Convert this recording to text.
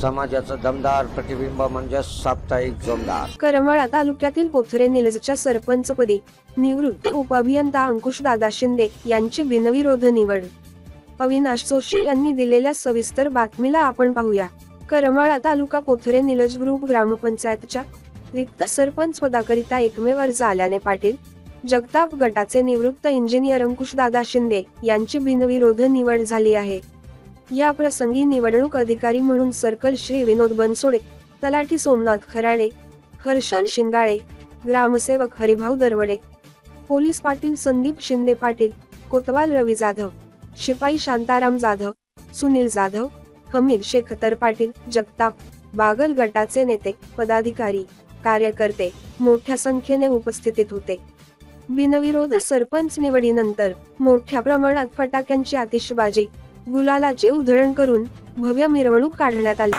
समाजाचं दमदार प्रतिबिंब म्हणजे साप्ताहिक जोमदार. करमाळा तालुक्यातील पोथरे निलजच्या सरपंचपदी निवृत्त उपअभियंता अंकुशदादा शिंदे यांची बिनविरोध निवड. अविनाश जोशी यांनी दिलेल्या सविस्तर बातमीला आपण पाहूया. करमाळा तालुका पोथरे निलज ग्रुप ग्रामपंचायतच्या रिक्त सरपंच पदाकरिता एकमेव अर्ज आल्याने पाटील जगताप गटाचे निवृत्त इंजिनियर अंकुशदादा शिंदे यांची बिनविरोध निवड झाली आहे. या प्रसंगी निवडणूक अधिकारी म्हणून सर्कल श्री विनोद बनसोडे, तलाठी सोमनाथ खराडे, हर्षल शिंगाळे, ग्रामसेवक हरिभाऊ दरवडे, पोलीस पाटील संदीप शिंदे पाटील, कोतवाल रवी जाधव, शिपाई शांताराम जाधव, सुनील जाधव, हमीद शेखतर पाटील, जगताप बागल गटाचे नेते, पदाधिकारी, कार्यकर्ते मोठ्या संख्येने उपस्थित होते. बिनविरोध सरपंच निवडीनंतर मोठ्या प्रमाणात फटाक्यांची आतिषबाजी, गुलालाचे उधळण करून भव्य मिरवणूक काढण्यात आली.